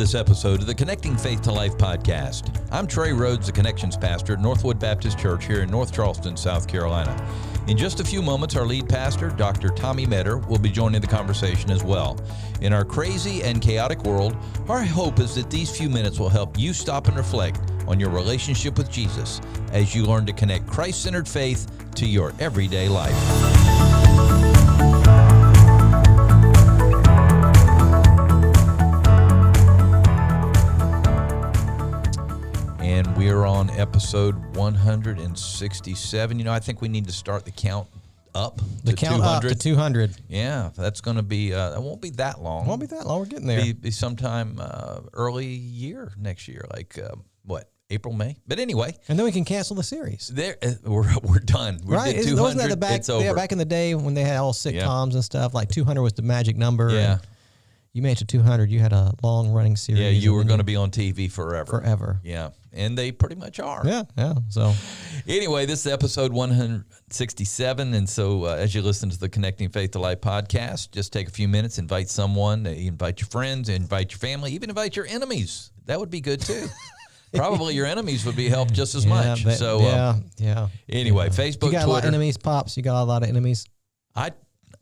this episode of the Connecting Faith to Life podcast. I'm Trey Rhodes, the Connections Pastor at Northwood Baptist Church here in North Charleston, South Carolina. In just a few moments, our lead pastor, Dr. Tommy Metter, will be joining the conversation as well. In our crazy and chaotic world, our hope is that these few minutes will help you stop and reflect on your relationship with Jesus as you learn to connect Christ-centered faith to your everyday life. And we are on episode 167. You know, I think we need to start the count up to 200. Yeah, that's going to be, it won't be that long. Won't be that long. We're getting there. Be sometime early year next year, like April, May. But anyway. And then we can cancel the series. We're done. We right? did 200. Wasn't that the back, it's over. Yeah, back in the day when they had all sitcoms and stuff, like 200 was the magic number. Yeah. And you made it to 200. You had a long-running series. Yeah, you were going to be on TV forever. Forever. Yeah, and they pretty much are. Yeah. So anyway, this is episode 167, and so as you listen to the Connecting Faith to Life podcast, just take a few minutes, invite someone, invite your friends, invite your family, even invite your enemies. That would be good too. Probably your enemies would be helped just as much. Anyway, Facebook, you got Twitter. A lot of enemies, Pops. You got a lot of enemies.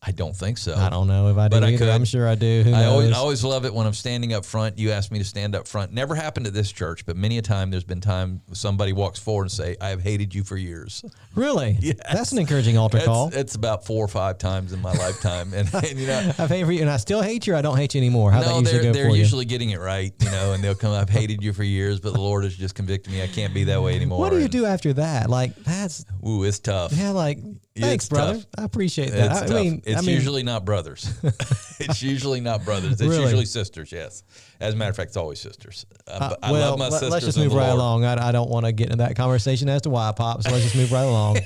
I don't think so. I don't know if I do either. I'm sure I do. Who knows? I always love it when I'm standing up front. You ask me to stand up front. Never happened at this church, but many a time there's been time somebody walks forward and say, "I have hated you for years." Really? Yes. That's an encouraging altar call. It's about 4 or 5 times in my lifetime, and you know, I've hated you, and I still hate you. Or I don't hate you anymore. How no, that usually they're for usually you? getting it right, you know, and they'll come. I've hated you for years, but the Lord has just convicted me. I can't be that way anymore. What do you do after that? Like that's it's tough. Yeah, like thanks, brother. Tough. I appreciate that. It's usually not brothers. It's usually not brothers. It's really? usually sisters. Yes, as a matter of fact, it's always sisters. I love my sisters. Let's just move right along. I don't want to get into that conversation as to why, Pop. So let's just move right along.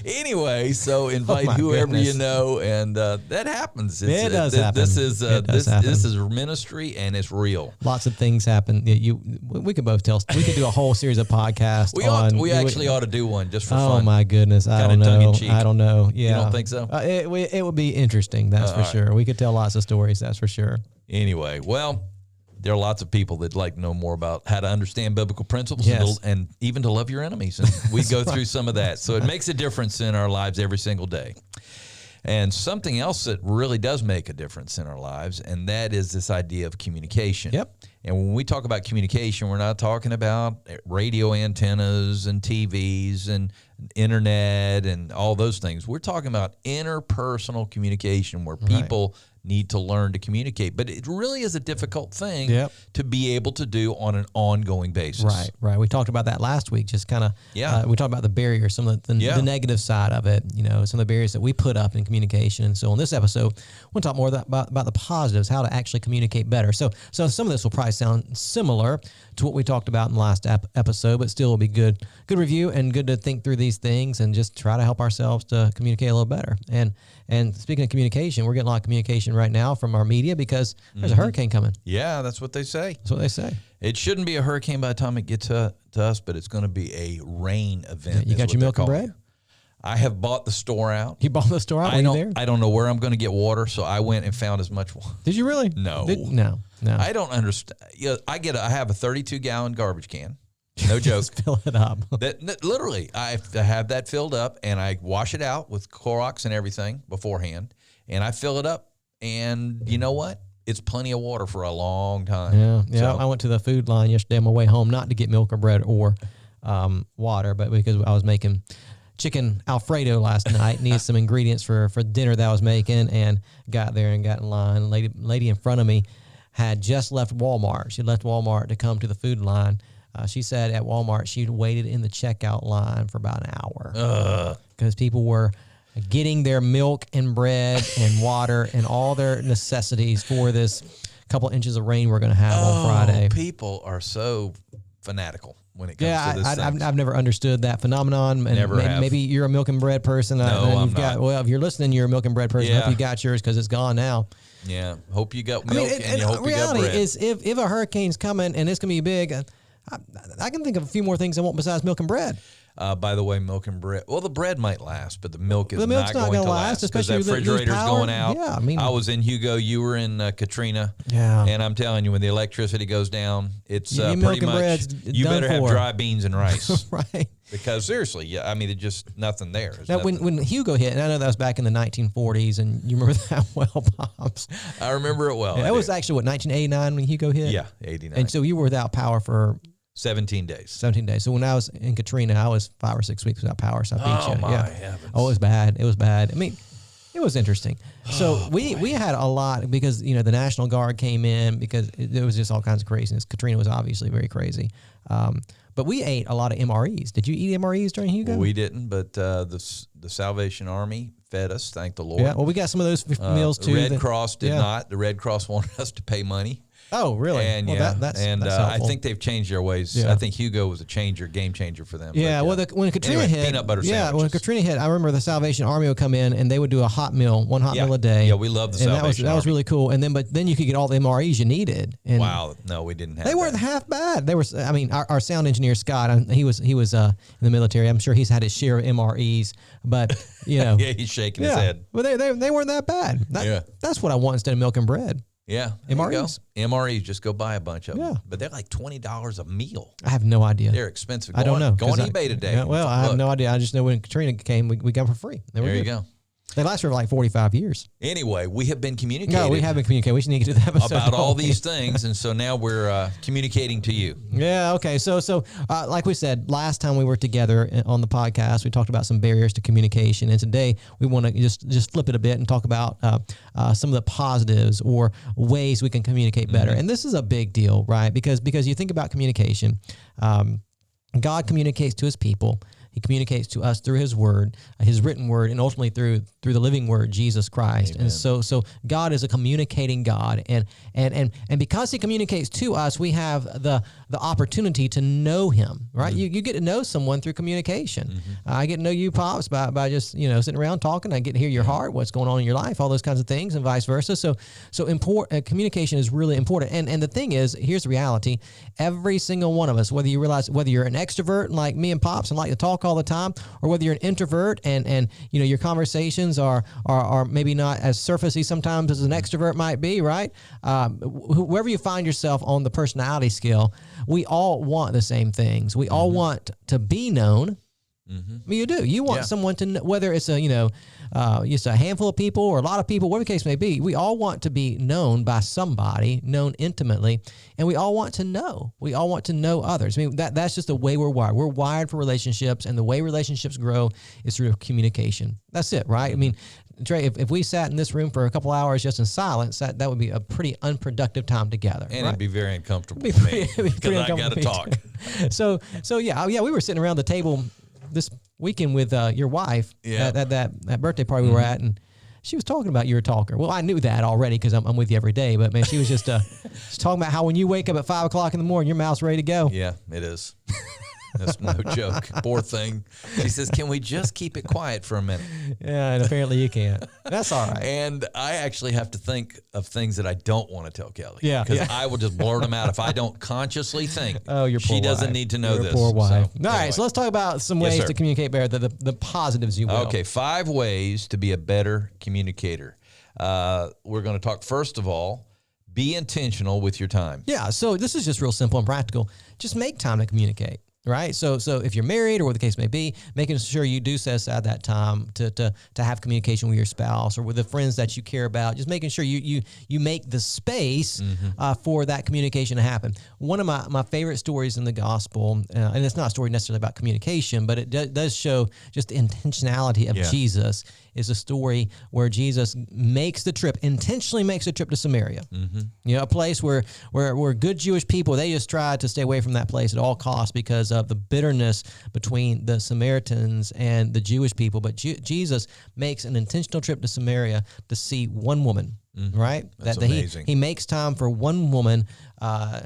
Anyway, so invite whoever goodness. you know, and that happens. It does happen. This is ministry, and it's real. Lots of things happen. We could both tell. We could do a whole series of podcasts. We actually ought to do one just for fun. Oh my goodness! I don't know. Tongue-in-cheek. I don't know. Yeah, you don't think so? It would be interesting. That's for sure. We could tell lots of stories. That's for sure. Anyway, well, there are lots of people that like to know more about how to understand biblical principles and even to love your enemies. And we go through some of that. So it makes a difference in our lives every single day. And something else that really does make a difference in our lives, and that is this idea of communication. Yep. And when we talk about communication, we're not talking about radio antennas and TVs and internet and all those things. We're talking about interpersonal communication where people need to learn to communicate. But it really is a difficult thing to be able to do on an ongoing basis. Right. We talked about that last week, just kind of, we talked about the barriers, some of the negative side of it, you know, some of the barriers that we put up in communication. And so on this episode, we'll talk more about the positives, how to actually communicate better. So some of this will probably sound similar to what we talked about in the last episode, but still will be good review and good to think through these things and just try to help ourselves to communicate a little better. And speaking of communication, we're getting a lot of communication right now from our media because there's a hurricane coming. Yeah, that's what they say. That's what they say. It shouldn't be a hurricane by the time it gets to us, but it's going to be a rain event. You got your milk and bread? I have bought the store out. You bought the store out? I don't know where I'm going to get water, so I went and found as much water. Did you really? No. No. I don't understand. I have a 32-gallon garbage can. No joke. Just fill it up. Literally, I have that filled up, and I wash it out with Clorox and everything beforehand, and I fill it up, and you know what? It's plenty of water for a long time. Yeah. So, I went to the food line yesterday on my way home, not to get milk or bread or water, but because I was making chicken Alfredo last night, needed some ingredients for dinner that I was making, and got there and got in line. Lady in front of me had just left Walmart. She left Walmart to come to the food line. She said at Walmart she'd waited in the checkout line for about an hour because people were getting their milk and bread and water and all their necessities for this couple inches of rain we're going to have on Friday. People are so fanatical when it comes to this. I've never understood that phenomenon. And never have. Maybe you're a milk and bread person. No, I'm not. Well, if you're listening, you're a milk and bread person. I hope you got yours because it's gone now. Yeah, hope you got milk and you hope you got bread. Reality is if a hurricane's coming and it's going to be big, I can think of a few more things I want besides milk and bread. By the way, milk and bread. Well, the bread might last, but the milk is milk's not going to last, because that especially refrigerator's going out. Yeah, I mean, I was in Hugo. You were in Katrina. Yeah. And I'm telling you, when the electricity goes down, it's Your pretty milk and much, bread's you done better have for. dry beans and rice. Right. Because seriously, yeah, I mean, it's just nothing there. There's Now, nothing. when Hugo hit, and I know that was back in the 1940s, and you remember that well, Pops. I remember it well. Yeah, that was actually, what, 1989 when Hugo hit? Yeah, 89. And so you were without power for 17 days. 17 days. So when I was in Katrina, I was 5 or 6 weeks without power. So I beat you. Oh, my Yeah. heavens. Oh, it was bad. It was bad. I mean, it was interesting. So we had a lot because, the National Guard came in because there was just all kinds of craziness. Katrina was obviously very crazy. But we ate a lot of MREs. Did you eat MREs during Hugo? Well, we didn't, but the Salvation Army fed us, thank the Lord. Yeah, well, we got some of those meals too. The Red Cross did not. The Red Cross wanted us to pay money. Oh, really? And well, that's I think they've changed their ways. Yeah. I think Hugo was a game changer for them. Yeah, but, when Katrina hit, peanut butter sandwiches. when Katrina hit, I remember the Salvation Army would come in and they would do a hot meal, one hot meal a day. Yeah, we love the Salvation that was Army. really cool. And then you could get all the MREs you needed. And wow, no, we didn't have. They weren't half bad. They were. I mean, our sound engineer Scott, he was in the military. I'm sure he's had his share of MREs, but yeah, he's shaking his head. But they weren't that bad. That's what I want instead of milk and bread. Yeah, MREs. MREs, just go buy a bunch of them. Yeah. But they're like $20 a meal. I have no idea. They're expensive. I don't know. Go on eBay today. Yeah, well, I have no idea. I just know when Katrina came, we got them for free. There you go. They last for like 45 years. Anyway, we have been communicating. No, we have been communicating. We should need to do that episode about all these things, and so now we're communicating to you. Yeah, okay. So like we said, last time we were together on the podcast, we talked about some barriers to communication, and today we want to just flip it a bit and talk about some of the positives or ways we can communicate better. And this is a big deal, right? Because you think about communication, God communicates to his people. He communicates to us through his word, his written word, and ultimately through the living word, Jesus Christ. Amen. And so God is a communicating God. And because he communicates to us, we have the opportunity to know him, right? Mm-hmm. You get to know someone through communication. Mm-hmm. I get to know you, Pops, by just, sitting around talking. I get to hear your heart, what's going on in your life, all those kinds of things, and vice versa. So communication is really important. And the thing is, here's the reality. Every single one of us, whether you're an extrovert like me and Pops and like to talk all the time, or whether you're an introvert and your conversations are maybe not as surfacey sometimes as an extrovert might be, right? Whoever you find yourself on the personality scale, we all want the same things. We all want to be known. Mm-hmm. I mean, you do. You want someone to know, whether it's just a handful of people or a lot of people, whatever the case may be. We all want to be known by somebody, known intimately, and we all want to know. We all want to know others. I mean, that's just the way we're wired. We're wired for relationships, and the way relationships grow is through communication. That's it, right? I mean, Trey, if we sat in this room for a couple hours just in silence, that would be a pretty unproductive time together. And right? It'd be very uncomfortable for me because I got to talk. So we were sitting around the table this weekend with your wife at that birthday party we were at, and she was talking about you're a talker. Well, I knew that already because I'm with you every day, but man, she was just she's talking about how when you wake up at 5 o'clock in the morning, your mouth's ready to go. Yeah, it is. That's no joke. Poor thing. She says, can we just keep it quiet for a minute? Yeah, and apparently you can't. That's all right. And I actually have to think of things that I don't want to tell Kelly. Yeah. Because I will just blurt them out if I don't consciously think. Oh, your poor She doesn't wife. need to know your this. Poor wife. So, all anyway. right, so let's talk about some ways to communicate better, the positives you will. Okay, 5 ways to be a better communicator. We're going to talk, first of all, be intentional with your time. Yeah, so this is just real simple and practical. Just make time to communicate. Right. So if you're married or what the case may be, making sure you do set aside that time to have communication with your spouse or with the friends that you care about, just making sure you make the space for that communication to happen. One of my favorite stories in the gospel, and it's not a story necessarily about communication, but it does show just the intentionality of Jesus, is a story where Jesus intentionally makes the trip to Samaria. Mm-hmm. A place where good Jewish people, they just tried to stay away from that place at all costs because of the bitterness between the Samaritans and the Jewish people. But Jesus makes an intentional trip to Samaria to see one woman right? That's that amazing. he makes time for one woman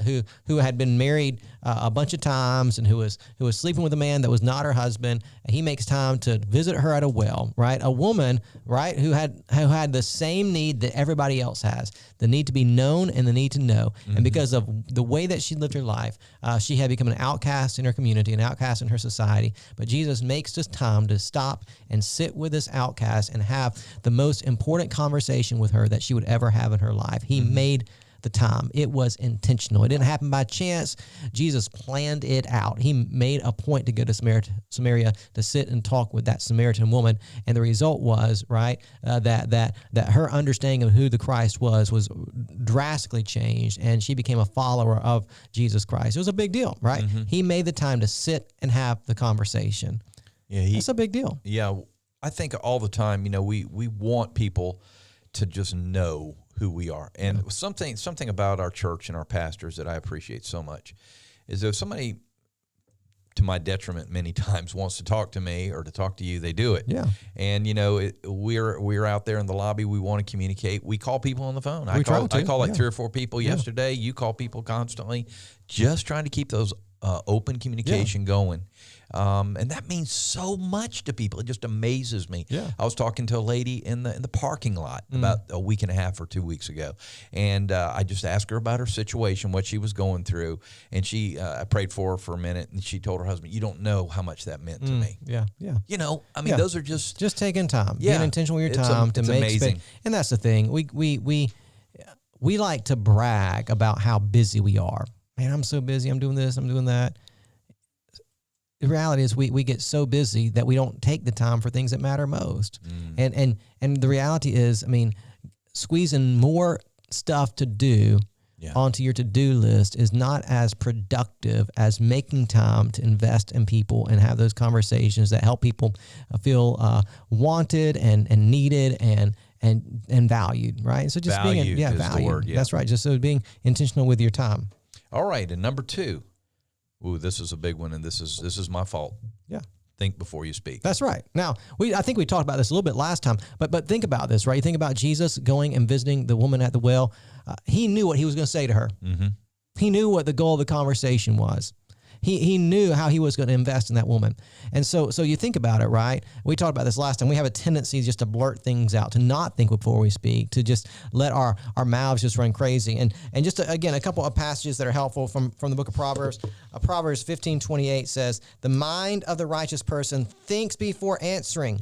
who had been married a bunch of times and who was sleeping with a man that was not her husband. And he makes time to visit her at a well, right? A woman, right, who had the same need that everybody else has, the need to be known and the need to know. And because of the way that she lived her life, she had become an outcast in her community, an outcast in her society. But Jesus makes this time to stop and sit with this outcast and have the most important conversation with her that she would ever have in her life. He made the time. It was intentional. It didn't happen by chance. Jesus planned it out. He made a point to go to Samaria to sit and talk with that Samaritan woman, and the result was that her understanding of who the Christ was drastically changed, and she became a follower of Jesus Christ. It was a big deal, right? He made the time to sit and have the conversation. Yeah, that's a big deal. Yeah, I think all the time, we want people to just know who we are. And something about our church and our pastors that I appreciate so much is if somebody, to my detriment many times, wants to talk to me or to talk to you, they do it. Yeah. And, we're out there in the lobby. We want to communicate. We call people on the phone. I call like 3 or 4 people yesterday. You call people constantly, just trying to keep those open communication going. And that means so much to people. It just amazes me. Yeah. I was talking to a lady in the parking lot about a week and a half or 2 weeks ago, and I just asked her about her situation, what she was going through, and I prayed for her for a minute, and she told her husband, "You don't know how much that meant to me." Yeah, yeah. Those are just taking time, being intentional with your time to make space. And that's the thing. We like to brag about how busy we are. Man, I'm so busy. I'm doing this. I'm doing that. The reality is we get so busy that we don't take the time for things that matter most. And the reality is, squeezing more stuff to do onto your to-do list is not as productive as making time to invest in people and have those conversations that help people feel wanted and needed and valued, right? And so just valued being is valued. The word, yeah. That's right. Just so being intentional with your time. All right, and number 2. Ooh, this is a big one, and this is my fault. Yeah. Think before you speak. That's right. Now, I think we talked about this a little bit last time, but think about this, right? You think about Jesus going and visiting the woman at the well. He knew what he was going to say to her. He knew what the goal of the conversation was. He knew how he was going to invest in that woman. And so you think about it, right? We talked about this last time. We have a tendency just to blurt things out, to not think before we speak, to just let our mouths just run crazy. And just, again, a couple of passages that are helpful from the book of Proverbs. Proverbs 15:28 says, "The mind of the righteous person thinks before answering,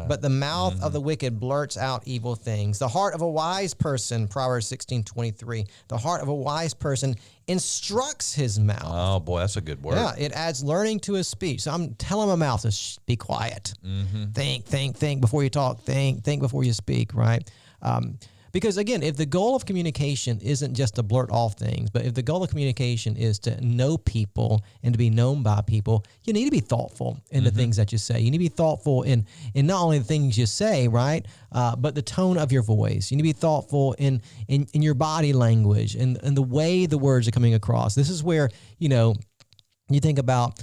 but the mouth of the wicked blurts out evil things. The heart of a wise person," Proverbs 16:23, "the heart of a wise person instructs his mouth." Oh, boy, that's a good word. Yeah, it adds learning to his speech. So I'm telling my mouth to be quiet. Think before you talk. Think before you speak, right? Because, again, if the goal of communication isn't just to blurt off things, but if the goal of communication is to know people and to be known by people, you need to be thoughtful in the things that you say. You need to be thoughtful in not only the things you say, right, but the tone of your voice. You need to be thoughtful in your body language and the way the words are coming across. This is where, you think about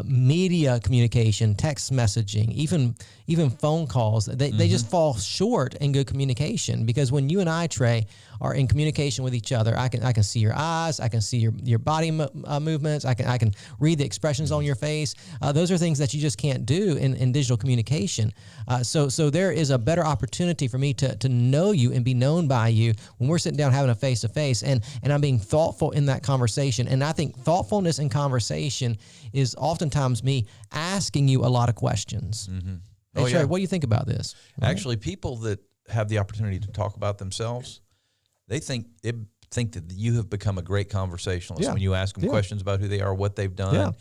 media communication, text messaging, even phone calls. They just fall short in good communication, because when you and I, Trey, are in communication with each other, I can see your eyes, I can see your body movements, I can read the expressions on your face. Those are things that you just can't do in digital communication. So there is a better opportunity for me to know you and be known by you when we're sitting down having a face-to-face, and I'm being thoughtful in that conversation. And I think thoughtfulness in conversation is oftentimes me asking you a lot of questions. Hey, Trey, what do you think about this? Right? Actually, people that have the opportunity to talk about themselves, they think that you have become a great conversationalist when you ask them questions about who they are, what they've done.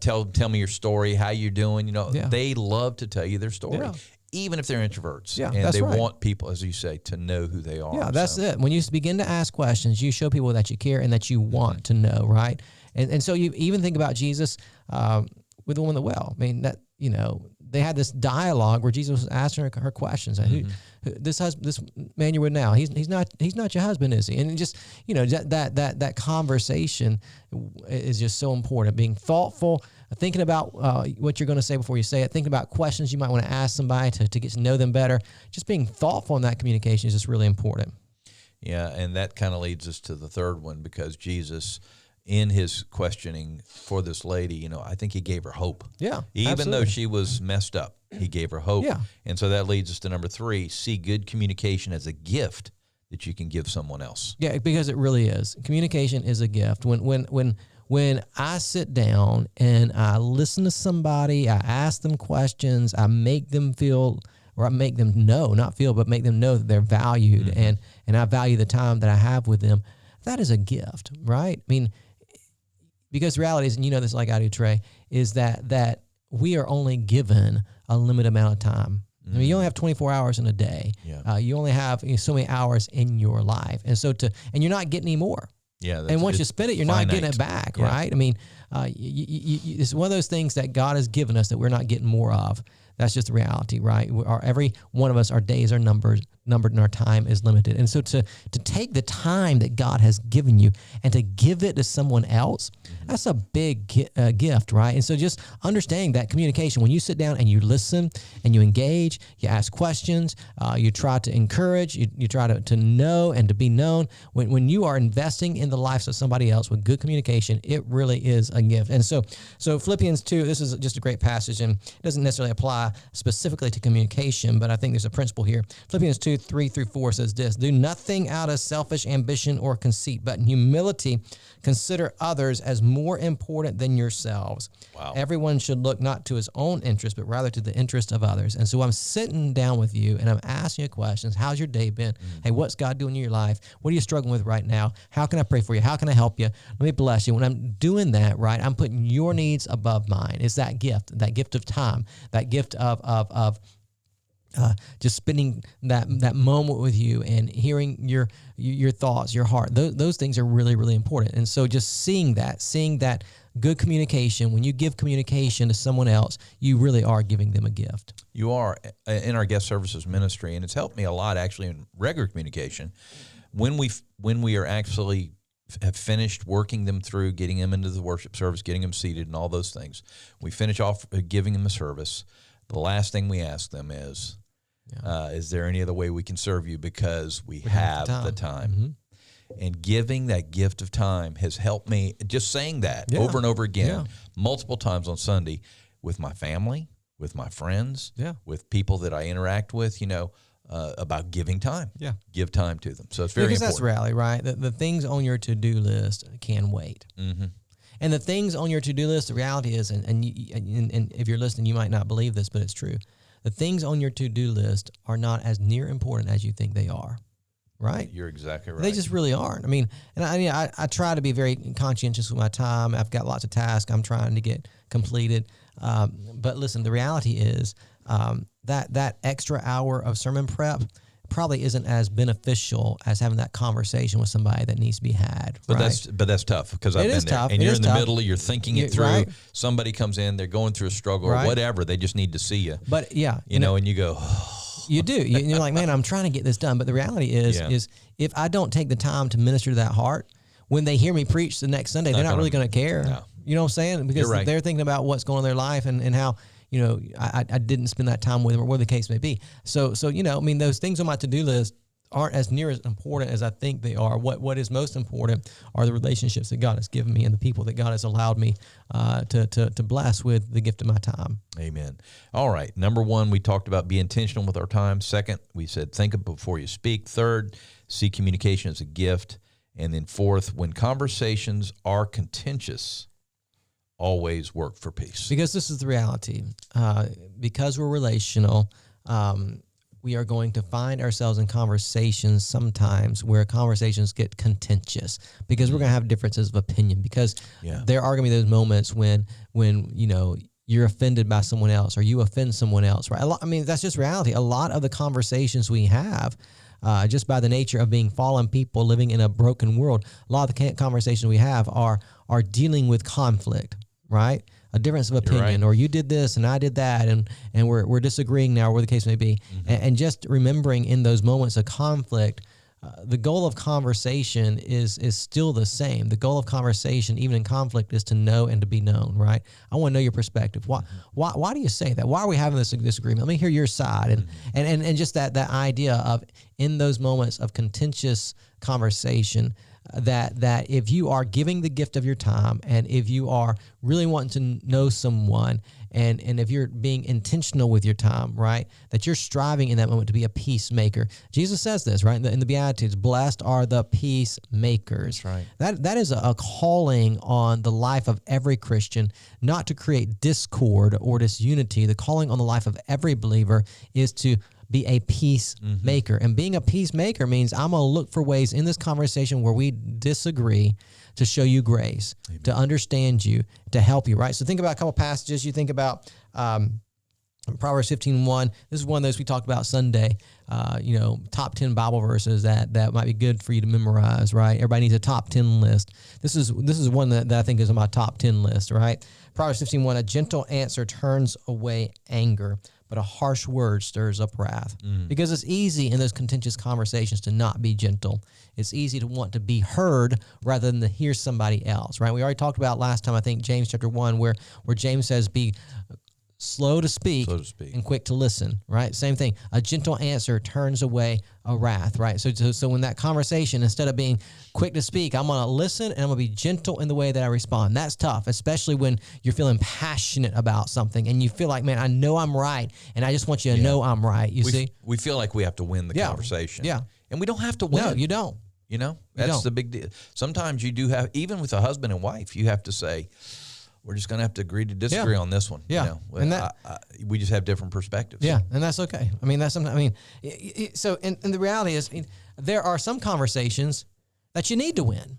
Tell me your story, how you're doing. They love to tell you their story, even if they're introverts. And they want people, as you say, to know who they are. Yeah, that's it. When you begin to ask questions, you show people that you care and that you want to know, right? And so you even think about Jesus with the woman at the well. They had this dialogue where Jesus was asking her questions. This man you're with now, he's not your husband, is he? And just that conversation is just so important. Being thoughtful, thinking about what you're going to say before you say it, thinking about questions you might want to ask somebody to get to know them better. Just being thoughtful in that communication is just really important. Yeah, and that kind of leads us to the third one, because Jesus, in his questioning for this lady, I think he gave her hope. Yeah, Even absolutely. though she was messed up, he gave her hope. Yeah. And so that leads us to number 3, see good communication as a gift that you can give someone else. Yeah, because it really is. Communication is a gift. When I sit down and I listen to somebody, I ask them questions, I make them feel, or I make them know, not feel, but make them know that they're valued, and I value the time that I have with them, that is a gift, right? I mean, because the reality is, and you know this like I do, Trey, is that we are only given a limited amount of time. I mean, you only have 24 hours in a day. Yeah. You only have so many hours in your life, and and you're not getting any more. Yeah, and once you spend it, you're finite. not getting it back, right? I mean, it's one of those things that God has given us that we're not getting more of. That's just the reality, right? Every one of us, our days are numbered, and our time is limited. And so to take the time that God has given you and to give it to someone else, that's a big gift, right? And so just understanding that communication, when you sit down and you listen and you engage, you ask questions, you try to encourage, you try to know and to be known. When you are investing in the lives of somebody else with good communication, it really is a gift. And so Philippians 2, this is just a great passage, and it doesn't necessarily apply specifically to communication, but I think there's a principle here. Philippians 2, 3-4 says this: do nothing out of selfish ambition or conceit, but in humility consider others as more important than yourselves. Wow. Everyone should look not to his own interest, but rather to the interest of others. And so I'm sitting down with you and I'm asking you questions. How's your day been? Hey, what's God doing in your life? What are you struggling with right now? How can I pray for you? How can I help you? Let me bless you. When I'm doing that, right, I'm putting your needs above mine. It's that gift of time, that gift of just spending that moment with you and hearing your thoughts, your heart. Those things are really, really important. And so just seeing that good communication, when you give communication to someone else, you really are giving them a gift. You are in our guest services ministry, and it's helped me a lot actually in regular communication. When we are actually have finished working them through, getting them into the worship service, getting them seated and all those things, we finish off giving them a service. The last thing we ask them is there any other way we can serve you, because we have the time. Mm-hmm. And giving that gift of time has helped me, just saying that over and over again, multiple times on Sunday, with my family, with my friends, with people that I interact with, about giving time. Yeah. Give time to them. So it's very important. Because that's reality, right? The things on your to-do list can wait. Mm-hmm. And the things on your to-do list, the reality is, and if you're listening, you might not believe this, but it's true. The things on your to-do list are not as near important as you think they are, right? You're exactly right. They just really aren't. I mean, and I try to be very conscientious with my time. I've got lots of tasks I'm trying to get completed. But listen, the reality is that extra hour of sermon prep probably isn't as beneficial as having that conversation with somebody that needs to be had. But right? that's tough, because I've been there. Tough. And it you're is in the tough. middle, you're thinking it through. Right. Somebody comes in, they're going through a struggle or whatever. They just need to see you. But you know, and you go, you do. You're like, man, I'm trying to get this done. But the reality is if I don't take the time to minister to that heart, when they hear me preach the next Sunday, they're not really going to care. No. You know what I'm saying? Because they're thinking about what's going on in their life and how, I didn't spend that time with them, or whatever the case may be. So those things on my to-do list aren't as near as important as I think they are. What is most important are the relationships that God has given me and the people that God has allowed me to bless with the gift of my time. Amen. All right. Number 1, we talked about be intentional with our time. Second, we said think of before you speak. Third, see communication as a gift. And then fourth, when conversations are contentious, always work for peace. Because this is the reality. Because we're relational, we are going to find ourselves in conversations sometimes where conversations get contentious, because we're going to have differences of opinion, because there are going to be those moments when you're offended by someone else or you offend someone else, right? That's just reality. A lot of the conversations we have, just by the nature of being fallen people living in a broken world, a lot of the conversations we have are dealing with conflict, right? A difference of opinion, or you did this and I did that, and we're disagreeing now, whatever the case may be. Mm-hmm. And just remembering in those moments of conflict, the goal of conversation is still the same. The goal of conversation, even in conflict, is to know and to be known, right? I want to know your perspective. Why do you say that? Why are we having this disagreement? Let me hear your side. And just that idea of, in those moments of contentious conversation, that if you are giving the gift of your time, and if you are really wanting to know someone, and if you're being intentional with your time, right, that you're striving in that moment to be a peacemaker. Jesus says this, right, in the Beatitudes, blessed are the peacemakers. That's right. That is a calling on the life of every Christian, not to create discord or disunity. The calling on the life of every believer is to be a peacemaker. And being a peacemaker means I'm going to look for ways in this conversation where we disagree to show you grace, Amen. To understand you, to help you, right? So think about a couple passages. You think about Proverbs 15:1. This is one of those we talked about Sunday, top 10 Bible verses that might be good for you to memorize, right? Everybody needs a top 10 list. This is one that I think is on my top 10 list, right? Proverbs 15:1, a gentle answer turns away anger, but a harsh word stirs up wrath. Because it's easy in those contentious conversations to not be gentle. It's easy to want to be heard rather than to hear somebody else, right? We already talked about last time, I think, James chapter 1, where James says, be slow to speak and quick to listen, right? Same thing. A gentle answer turns away a wrath, right? So in that conversation, instead of being quick to speak, I'm going to listen and I'm going to be gentle in the way that I respond. That's tough, especially when you're feeling passionate about something and you feel like, man, I know I'm right, and I just want you to know I'm right, see? We feel like we have to win the conversation. Yeah. And we don't have to win. No, you don't. That's the big deal. Sometimes you do have, even with a husband and wife, you have to say, we're just going to have to agree to disagree on this one. Yeah. And we just have different perspectives. Yeah. And that's okay. I mean, so the reality is, there are some conversations that you need to win,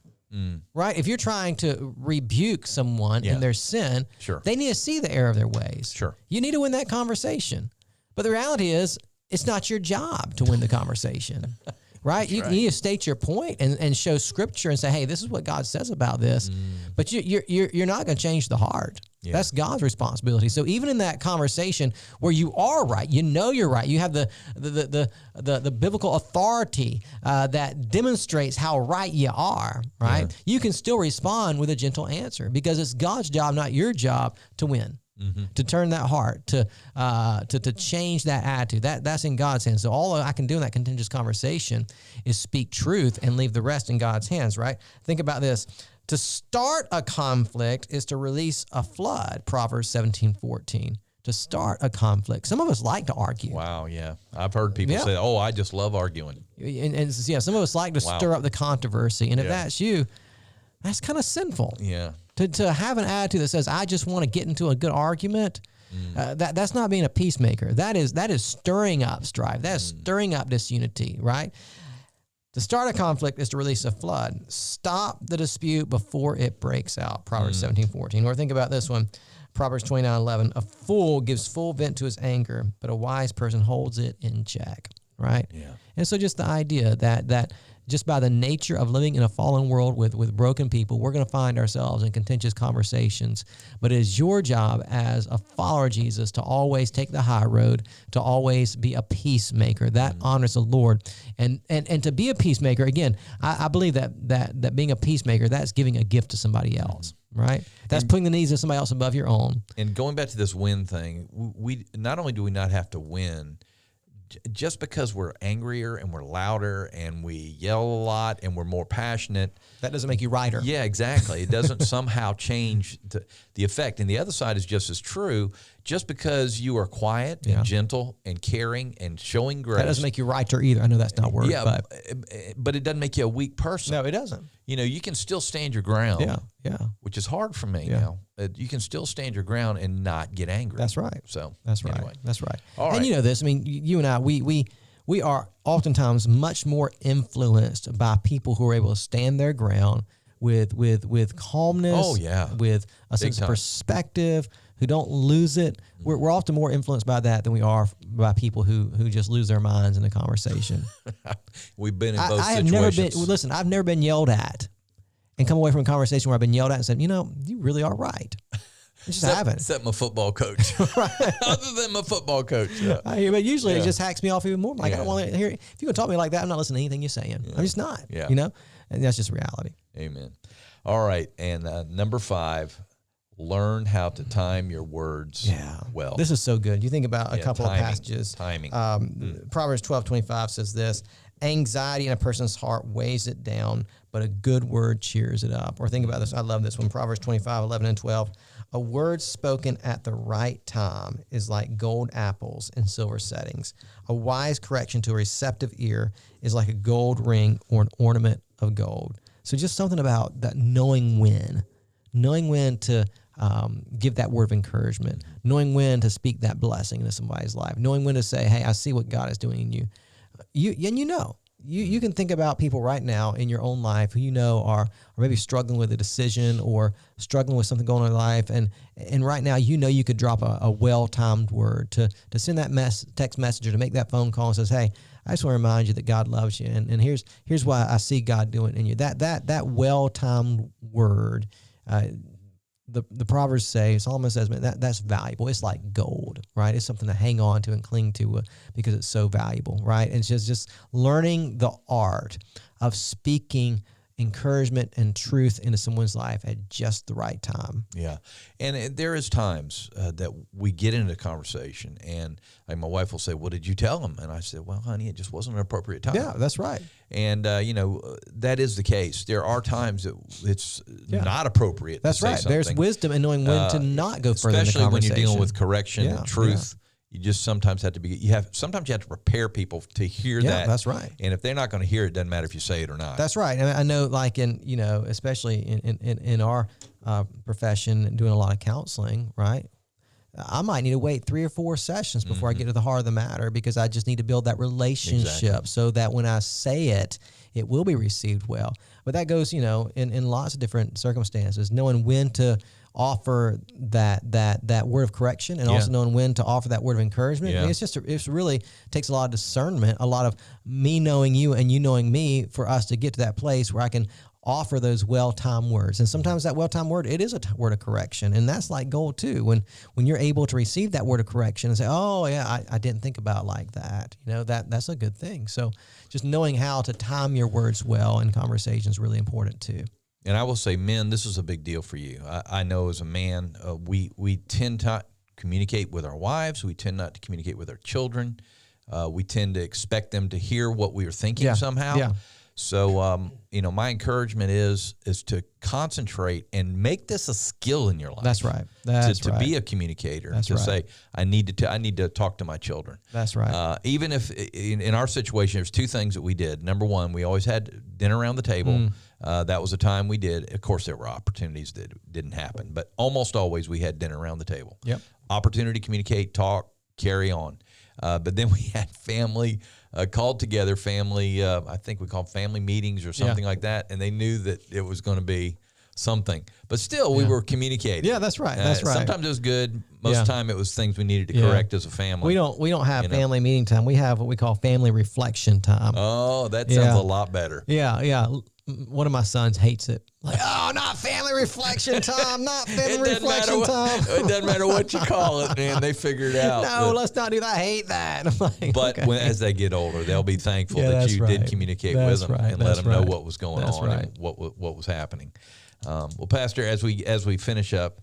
right? If you're trying to rebuke someone in their sin, they need to see the error of their ways. Sure. You need to win that conversation. But the reality is, it's not your job to win the conversation. Right? You need to state your point and show scripture and say, hey, this is what God says about this. But you're not going to change the heart. Yeah. That's God's responsibility. So even in that conversation where you are right, you're right, you have the biblical authority that demonstrates how right you are, right? Yeah. You can still respond with a gentle answer, because it's God's job, not your job, to win. To turn that heart, to change that attitude. That's in God's hands. So all I can do in that contentious conversation is speak truth and leave the rest in God's hands, right? Think about this. To start a conflict is to release a flood, Proverbs 17:14. To start a conflict. Some of us like to argue. Wow, yeah. I've heard people say, oh, I just love arguing. And some of us like to stir up the controversy. And if that's you, that's kind of sinful. Yeah. To have an attitude that says, I just want to get into a good argument, that's not being a peacemaker. That is stirring up strife. That is stirring up disunity, right? To start a conflict is to release a flood. Stop the dispute before it breaks out, Proverbs 17:14. Or think about this one, Proverbs 29:11. A fool gives full vent to his anger, but a wise person holds it in check, right? Yeah. And so just the idea that just by the nature of living in a fallen world with broken people, we're going to find ourselves in contentious conversations. But it is your job as a follower of Jesus to always take the high road, to always be a peacemaker. That honors the Lord. And to be a peacemaker, again, I believe that being a peacemaker, that's giving a gift to somebody else, right? That's putting the needs of somebody else above your own. And going back to this win thing, we not only do we not have to win, just because we're angrier and we're louder and we yell a lot and we're more passionate, that doesn't make you righter. Yeah, exactly. It doesn't somehow change the effect. And the other side is just as true. Just because you are quiet and gentle and caring and showing grace, that doesn't make you righter either. I know that's not a word. Yeah, but it doesn't make you a weak person. No, it doesn't. You can still stand your ground. Yeah. Which is hard for me now. You can still stand your ground and not get angry. That's right. So that's right. Anyway. That's right. All right. And you know this. I mean, you and I, we are oftentimes much more influenced by people who are able to stand their ground with calmness. Oh yeah. With a sense of perspective, who don't lose it. We're often more influenced by that than we are by people who just lose their minds in a conversation. We've been in both situations. I've never been yelled at and come away from a conversation where I've been yelled at and said, you really are right. just haven't. Except my football coach. Other than my football coach. Yeah. But usually it just hacks me off even more. Like, I don't Yeah. want to hear, if you're going to talk to me like that, I'm not listening to anything you're saying. I'm just not, Yeah. And that's just reality. Amen. All right. And number 5, learn how to time your words well. This is so good. You think about a couple timing, of passages. Timing. Proverbs 12:25 says this: anxiety in a person's heart weighs it down, but a good word cheers it up. Or think about this. I love this one. Proverbs 25:11 and 12. A word spoken at the right time is like gold apples in silver settings. A wise correction to a receptive ear is like a gold ring or an ornament of gold. So just something about that, knowing when to give that word of encouragement, knowing when to speak that blessing into somebody's life, knowing when to say, hey, I see what God is doing in you. You can think about people right now in your own life who are maybe struggling with a decision or struggling with something going on in their life, and right now you could drop a well-timed word to send that text message or to make that phone call and says, hey, I just want to remind you that God loves you, and here's why I see God doing in you. That well-timed word. The Proverbs say, Solomon says, man, that's valuable. It's like gold, right? It's something to hang on to and cling to because it's so valuable, right? And it's just learning the art of speaking encouragement and truth into someone's life at just the right time. Yeah. And there is times that we get into a conversation and like my wife will say, well, did you tell him? And I said, well, honey, it just wasn't an appropriate time. Yeah, that's right. And, that is the case. There are times that it's not appropriate That's to say right. something. There's wisdom in knowing when to not go further in the especially when conversation. you're dealing with correction and truth. You just sometimes have to sometimes you have to prepare people to hear that. That's right. And if they're not going to hear it, doesn't matter if you say it or not. That's right. And I know, like especially in our profession, doing a lot of counseling, right? I might need to wait 3 or 4 sessions before I get to the heart of the matter because I just need to build that relationship so that when I say it, it will be received well. But that goes, in lots of different circumstances, knowing when to offer that word of correction and also knowing when to offer that word of encouragement. I mean, it's really takes a lot of discernment, a lot of me knowing you and you knowing me for us to get to that place where I can offer those well-timed words. And sometimes that well-timed word, it is a word of correction. And that's like gold too. When you're able to receive that word of correction and say, oh yeah, I didn't think about it like that. That's a good thing. So just knowing how to time your words well in conversation is really important too. And I will say, men, this is a big deal for you. I know as a man, we tend to communicate with our wives. We tend not to communicate with our children. We tend to expect them to hear what we are thinking somehow. Yeah. So, my encouragement is to concentrate and make this a skill in your life. That's right. To be a communicator. That's to right. say, I need to talk to my children. That's right. Even if in our situation, there's 2 things that we did. Number 1, we always had dinner around the table. That was a time we did. Of course, there were opportunities that didn't happen, but almost always we had dinner around the table. Yep. Opportunity to communicate, talk, carry on. But then we had family called together, I think we called family meetings or something like that, and they knew that it was going to be something. But still, we were communicating. Yeah, that's right. That's right. Sometimes it was good. Most of the time, it was things we needed to correct as a family. We don't have family meeting time. We have what we call family reflection time. Oh, that sounds a lot better. Yeah. One of my sons hates it. Like, oh, not family reflection time, not family reflection time. It doesn't matter what you call it, man. They figure it out. No, let's not do that. I hate that. I'm like, but as they get older, they'll be thankful that you did communicate with them and let them know what was going on and what was happening. Well, Pastor, as we finish up,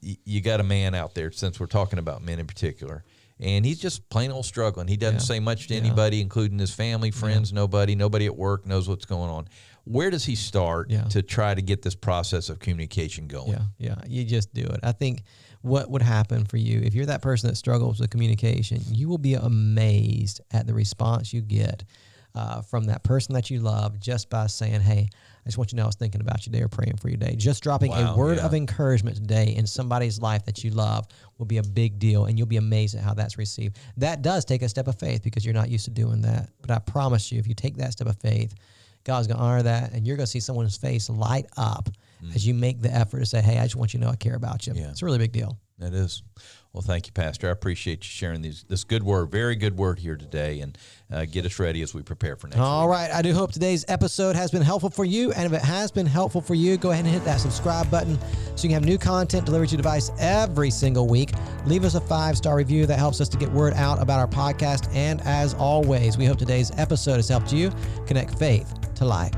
you got a man out there, since we're talking about men in particular, and he's just plain old struggling. He doesn't say much to anybody, including his family, friends, nobody at work knows what's going on. Where does he start to try to get this process of communication going? Yeah, you just do it. I think what would happen for you, if you're that person that struggles with communication, you will be amazed at the response you get from that person that you love just by saying, hey, I just want you to know I was thinking about you today or praying for you today. Just dropping a word of encouragement today in somebody's life that you love will be a big deal, and you'll be amazed at how that's received. That does take a step of faith because you're not used to doing that. But I promise you, if you take that step of faith, God's going to honor that, and you're going to see someone's face light up as you make the effort to say, hey, I just want you to know I care about you. Yeah. It's a really big deal. It is. Well, thank you, Pastor. I appreciate you sharing this good word, very good word here today, and get us ready as we prepare for next week. All right. I do hope today's episode has been helpful for you. And if it has been helpful for you, go ahead and hit that subscribe button so you can have new content delivered to your device every single week. Leave us a 5-star review. That helps us to get word out about our podcast. And as always, we hope today's episode has helped you connect faith to life.